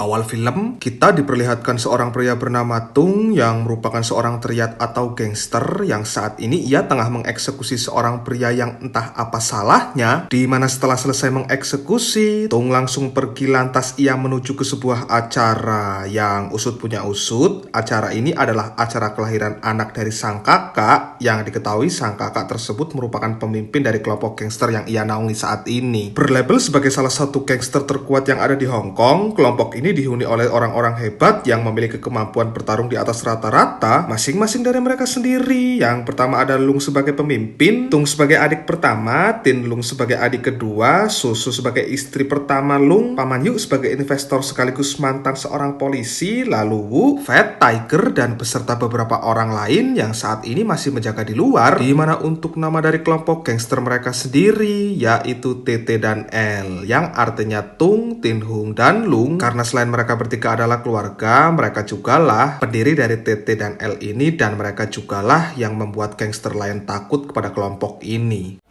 awal film, kita diperlihatkan seorang pria bernama Tung yang merupakan seorang triad atau gangster yang saat ini ia tengah mengeksekusi seorang pria yang entah apa salahnya, di mana setelah selesai mengeksekusi, Tung langsung pergi lantas ia menuju ke sebuah acara yang usut punya usut. Acara ini adalah acara kelahiran anak dari sang kakak yang diketahui sang kakak tersebut merupakan pemimpin dari kelompok gangster yang ia naungi saat ini. Berlabel sebagai salah satu gangster terkuat yang ada di Hong Kong, kelompok ini dihuni oleh orang-orang hebat yang memiliki kemampuan bertarung di atas rata-rata, masing-masing dari mereka sendiri. Yang pertama ada Lung sebagai pemimpin, Tung sebagai adik pertama, Tin Lung sebagai adik kedua, Susu sebagai istri pertama Lung, Paman Yu sebagai investor sekaligus mantan seorang polisi, lalu Wu, Fat, Tiger, dan beserta beberapa orang lain yang saat ini masih menjaga di luar, di mana untuk nama dari kelompok gangster mereka sendiri yaitu TT dan L, yang artinya Tung, Tin Hung, dan Lung. Karena selain mereka bertiga adalah keluarga, mereka jugalah pendiri dari TT dan L ini, dan mereka jugalah yang membuat gangster lain takut kepada kelompok ini.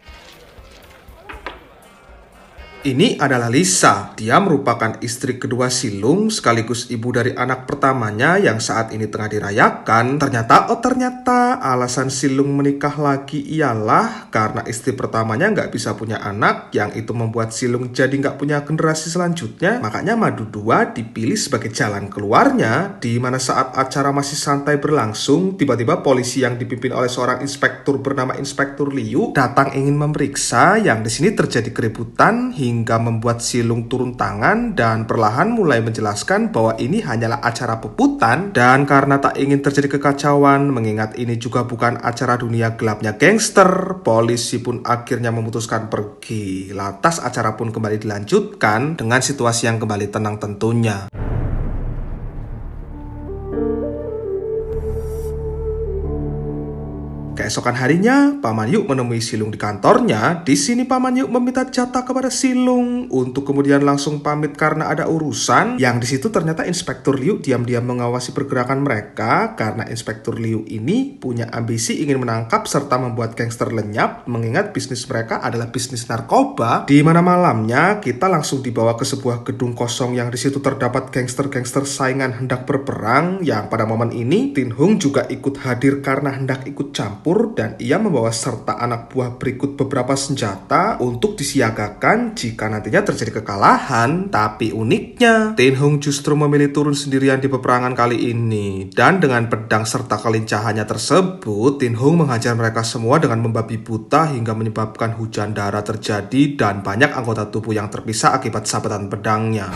Ini adalah Lisa. Dia merupakan istri kedua si Lung sekaligus ibu dari anak pertamanya yang saat ini tengah dirayakan. Ternyata alasan si Lung menikah lagi ialah karena istri pertamanya nggak bisa punya anak, yang itu membuat si Lung jadi nggak punya generasi selanjutnya. Makanya Madu 2 dipilih sebagai jalan keluarnya, di mana saat acara masih santai berlangsung, tiba-tiba polisi yang dipimpin oleh seorang inspektur bernama Inspektur Liu datang ingin memeriksa, yang di sini terjadi keributan hingga membuat si Lung turun tangan dan perlahan mulai menjelaskan bahwa ini hanyalah acara puputan, dan karena tak ingin terjadi kekacauan, mengingat ini juga bukan acara dunia gelapnya gangster, polisi pun akhirnya memutuskan pergi. Lantas acara pun kembali dilanjutkan dengan situasi yang kembali tenang tentunya. Keesokan harinya, Paman Yu menemui Si Lung di kantornya. Di sini Paman Yu meminta jatah kepada Si Lung untuk kemudian langsung pamit karena ada urusan. Yang di situ ternyata Inspektur Liu diam-diam mengawasi pergerakan mereka, karena Inspektur Liu ini punya ambisi ingin menangkap serta membuat gangster lenyap, mengingat bisnis mereka adalah bisnis narkoba. Di mana malamnya kita langsung dibawa ke sebuah gedung kosong yang di situ terdapat gangster-gangster saingan hendak berperang. Yang pada momen ini Tin Hung juga ikut hadir karena hendak ikut campur, dan ia membawa serta anak buah berikut beberapa senjata untuk disiagakan jika nantinya terjadi kekalahan. Tapi uniknya, Tin Hung justru memilih turun sendirian di peperangan kali ini, dan dengan pedang serta kelincahannya tersebut, Tin Hung menghajar mereka semua dengan membabi buta hingga menyebabkan hujan darah terjadi dan banyak anggota tubuh yang terpisah akibat sabetan pedangnya.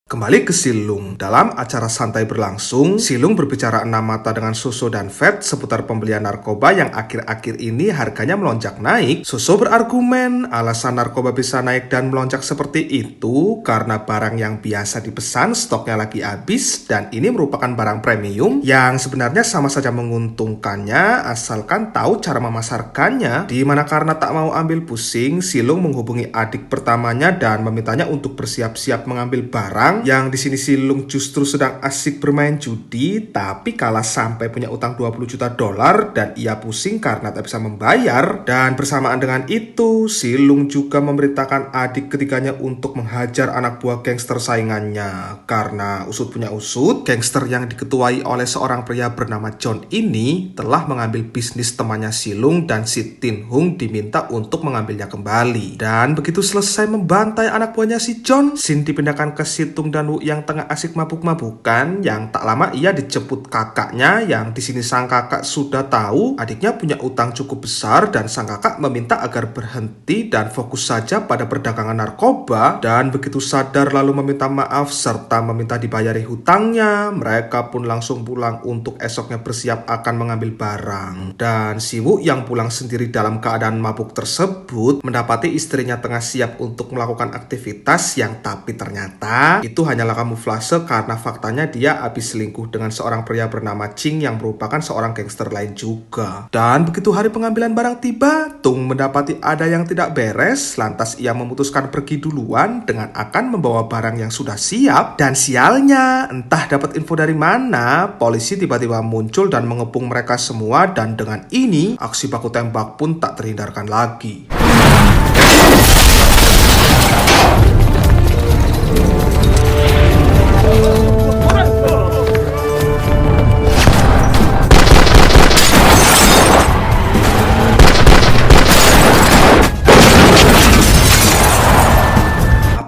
Kembali ke Si Lung. Dalam acara santai berlangsung, Si Lung berbicara enam mata dengan Susu dan Fat seputar pembelian narkoba yang akhir-akhir ini harganya melonjak naik. Susu berargumen alasan narkoba bisa naik dan melonjak seperti itu karena barang yang biasa dipesan stoknya lagi habis, dan ini merupakan barang premium yang sebenarnya sama saja menguntungkannya asalkan tahu cara memasarkannya. Di mana karena tak mau ambil pusing, Si Lung menghubungi adik pertamanya dan memintanya untuk bersiap-siap mengambil barang. Yang di sini Si Lung justru sedang asik bermain judi, tapi kalah sampai punya utang 20 juta dolar dan ia pusing karena tak bisa membayar. Dan bersamaan dengan itu, Si Lung juga memerintahkan adik ketiganya untuk menghajar anak buah gangster saingannya. Karena usut punya usut, gangster yang diketuai oleh seorang pria bernama John ini telah mengambil bisnis temannya Si Lung, dan si Tin Hung diminta untuk mengambilnya kembali. Dan begitu selesai membantai anak buahnya si John, scene dipindahkan ke Si Tung dan Wu yang tengah asik mabuk-mabukan. Yang tak lama ia dijemput kakaknya, yang di sini sang kakak sudah tahu adiknya punya utang cukup besar, dan sang kakak meminta agar berhenti dan fokus saja pada perdagangan narkoba. Dan begitu sadar lalu meminta maaf serta meminta dibayari hutangnya. Mereka pun langsung pulang untuk esoknya bersiap akan mengambil barang. Dan si Wu yang pulang sendiri dalam keadaan mabuk tersebut mendapati istrinya tengah siap untuk melakukan aktivitas yang tapi ternyata itu hanyalah kamuflase karena faktanya dia habis selingkuh dengan seorang pria bernama Ching yang merupakan seorang gangster lain juga. Dan begitu hari pengambilan barang tiba, Tung mendapati ada yang tidak beres, lantas ia memutuskan pergi duluan dengan akan membawa barang yang sudah siap. Dan sialnya, entah dapat info dari mana, polisi tiba-tiba muncul dan mengepung mereka semua, dan dengan ini aksi baku tembak pun tak terhindarkan lagi.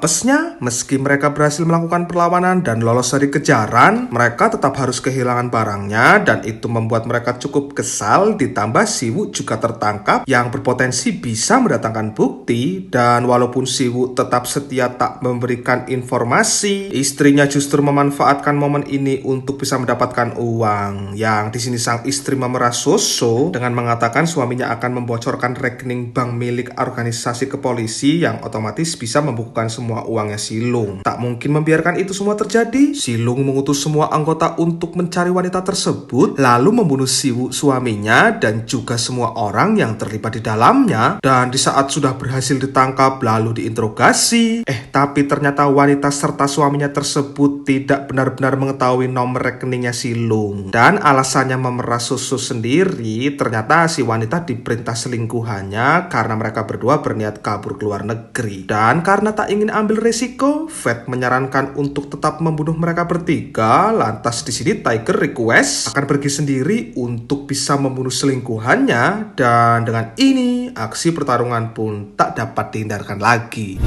Apesnya, meski mereka berhasil melakukan perlawanan dan lolos dari kejaran, mereka tetap harus kehilangan barangnya, dan itu membuat mereka cukup kesal. Ditambah Siwu juga tertangkap yang berpotensi bisa mendatangkan bukti. Dan walaupun Siwu tetap setia tak memberikan informasi, istrinya justru memanfaatkan momen ini untuk bisa mendapatkan uang. Yang di sini sang istri memerah Soso dengan mengatakan suaminya akan membocorkan rekening bank milik organisasi ke polisi, yang otomatis bisa membukukan semua uangnya Silung. Tak mungkin membiarkan itu semua terjadi. Silung mengutus semua anggota untuk mencari wanita tersebut, lalu membunuh Siwu suaminya dan juga semua orang yang terlibat di dalamnya. Dan di saat sudah berhasil ditangkap lalu diinterogasi, tapi ternyata wanita serta suaminya tersebut tidak benar-benar mengetahui nomor rekeningnya Silung. Dan alasannya memerah Soso sendiri, ternyata si wanita diperintah selingkuhannya karena mereka berdua berniat kabur ke luar negeri. Dan karena tak ingin ambil resiko, Fat menyarankan untuk tetap membunuh mereka bertiga. Lantas di sini Tiger request akan pergi sendiri untuk bisa membunuh selingkuhannya, dan dengan ini aksi pertarungan pun tak dapat dihindarkan lagi.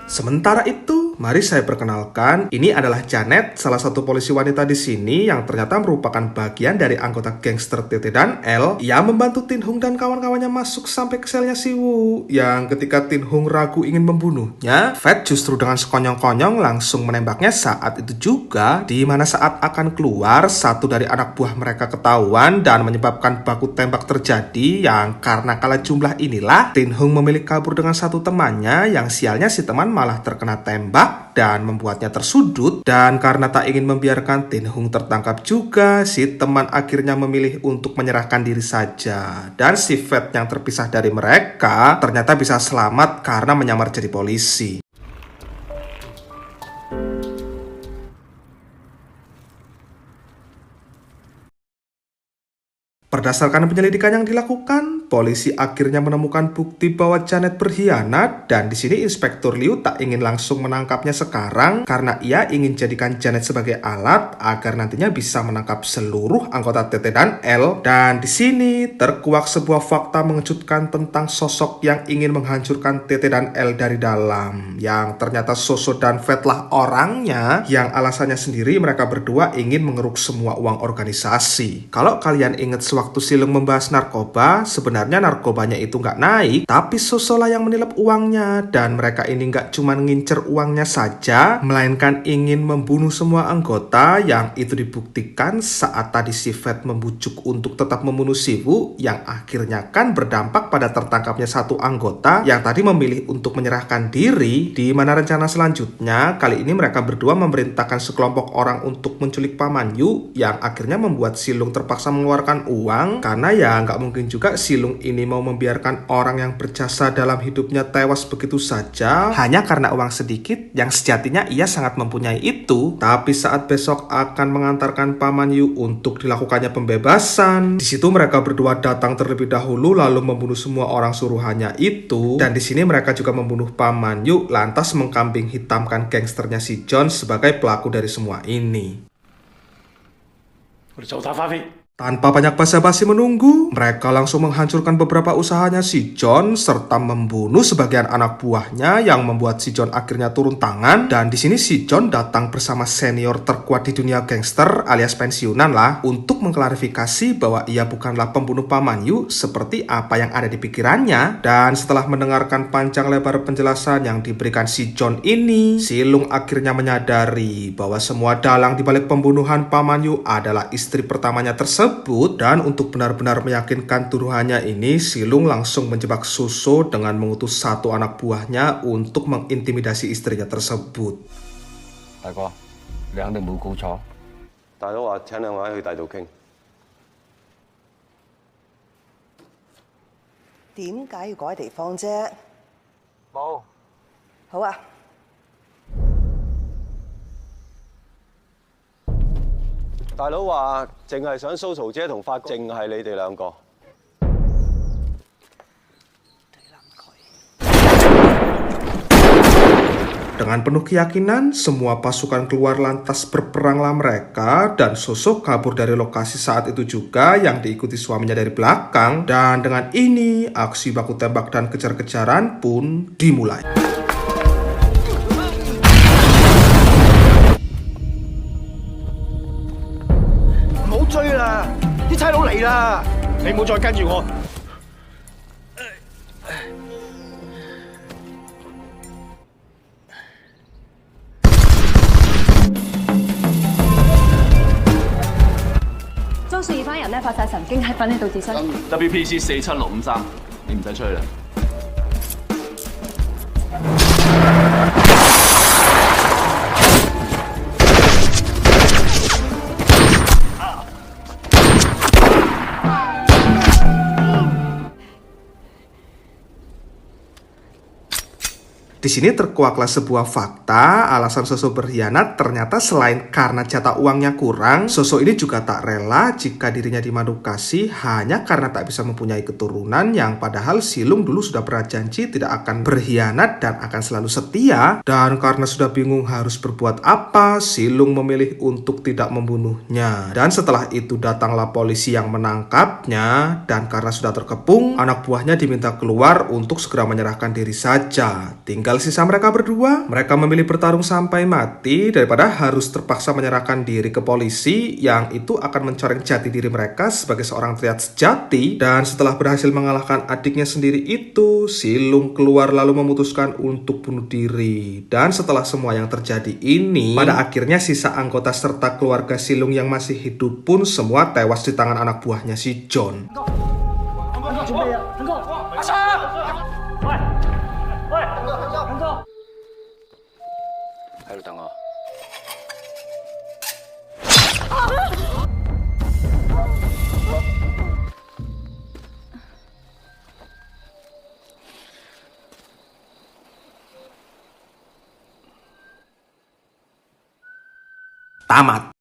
Sementara itu, mari saya perkenalkan, ini adalah Janet, salah satu polisi wanita di sini yang ternyata merupakan bagian dari anggota gangster TT dan L yang membantu Tin Hung dan kawan-kawannya masuk sampai ke selnya Siwu. Yang ketika Tin Hung ragu ingin membunuhnya, Fat justru dengan sekonyong-konyong langsung menembaknya saat itu juga, di mana saat akan keluar, satu dari anak buah mereka ketahuan dan menyebabkan baku tembak terjadi. Yang karena kalah jumlah inilah, Tin Hung memilih kabur dengan satu temannya, yang sialnya si teman malah terkena tembak dan membuatnya tersudut. Dan karena tak ingin membiarkan Tin Hung tertangkap juga, si teman akhirnya memilih untuk menyerahkan diri saja. Dan si Fat yang terpisah dari mereka ternyata bisa selamat karena menyamar jadi polisi. Berdasarkan penyelidikan yang dilakukan, polisi akhirnya menemukan bukti bahwa Janet berkhianat, dan di sini Inspektur Liu tak ingin langsung menangkapnya sekarang karena ia ingin jadikan Janet sebagai alat agar nantinya bisa menangkap seluruh anggota TT dan L. Dan di sini terkuak sebuah fakta mengejutkan tentang sosok yang ingin menghancurkan TT dan L dari dalam, yang ternyata Soso dan Fat lah orangnya, yang alasannya sendiri mereka berdua ingin mengeruk semua uang organisasi. Kalau kalian ingat waktu Silung membahas narkoba, sebenarnya narkobanya itu nggak naik, tapi Soso lah yang menilap uangnya. Dan mereka ini nggak cuma ngincer uangnya saja, melainkan ingin membunuh semua anggota, yang itu dibuktikan saat tadi si Fat membujuk untuk tetap membunuh Siwu, yang akhirnya kan berdampak pada tertangkapnya satu anggota yang tadi memilih untuk menyerahkan diri. Di mana rencana selanjutnya, kali ini mereka berdua memerintahkan sekelompok orang untuk menculik Paman Yu, yang akhirnya membuat Silung terpaksa mengeluarkan uang, karena ya nggak mungkin juga Silung ini mau membiarkan orang yang berjasa dalam hidupnya tewas begitu saja hanya karena uang sedikit yang sejatinya ia sangat mempunyai itu. Tapi saat besok akan mengantarkan Paman Yu untuk dilakukannya pembebasan, di situ mereka berdua datang terlebih dahulu lalu membunuh semua orang suruhannya itu. Dan di sini mereka juga membunuh Paman Yu, lantas mengkambing hitamkan gangsternya si John sebagai pelaku dari semua ini. Tanpa banyak basa-basi menunggu, mereka langsung menghancurkan beberapa usahanya si John serta membunuh sebagian anak buahnya yang membuat si John akhirnya turun tangan. Dan di sini si John datang bersama senior terkuat di dunia gangster alias pensiunan lah untuk mengklarifikasi bahwa ia bukanlah pembunuh Paman Yu seperti apa yang ada di pikirannya. Dan setelah mendengarkan panjang lebar penjelasan yang diberikan si John ini, si Lung akhirnya menyadari bahwa semua dalang di balik pembunuhan Paman Yu adalah istri pertamanya tersebut. Dan untuk benar-benar meyakinkan tuduhannya ini, si Lung langsung menjebak Suso dengan mengutus satu anak buahnya untuk mengintimidasi istrinya tersebut. 大哥，你肯定冇估錯。大佬話請兩位去第度傾，點解要改地方啫？冇。好啊。大佬話淨係想蘇曹姐同法淨係你哋兩個。 Dengan penuh keyakinan, semua pasukan keluar lantas berperanglah mereka dan Suso kabur dari lokasi saat itu juga yang diikuti suaminya dari belakang. Dan dengan ini, aksi baku tembak dan kejar-kejaran pun dimulai. 唔好追啦！啲差佬嚟啦！你唔好再跟住我。裝樹葉班人咧發晒神經喺粉氣度自殺。WPC 47653，你唔使出去啦。Di sini terkuaklah sebuah fakta, alasan Suso berkhianat ternyata selain karena jatah uangnya kurang, Suso ini juga tak rela jika dirinya dimadukasi hanya karena tak bisa mempunyai keturunan yang padahal si Lung dulu sudah berjanji tidak akan berkhianat dan akan selalu setia. Dan karena sudah bingung harus berbuat apa, si Lung memilih untuk tidak membunuhnya. Dan setelah itu datanglah polisi yang menangkapnya dan karena sudah terkepung, anak buahnya diminta keluar untuk segera menyerahkan diri saja. Tinggal sisa mereka berdua, mereka memilih bertarung sampai mati daripada harus terpaksa menyerahkan diri ke polisi yang itu akan mencoreng jati diri mereka sebagai seorang triad sejati. Dan setelah berhasil mengalahkan adiknya sendiri itu, si Lung keluar lalu memutuskan untuk bunuh diri. Dan setelah semua yang terjadi ini, pada akhirnya sisa anggota serta keluarga si Lung yang masih hidup pun semua tewas di tangan anak buahnya si John. 喺度等我。Tamat.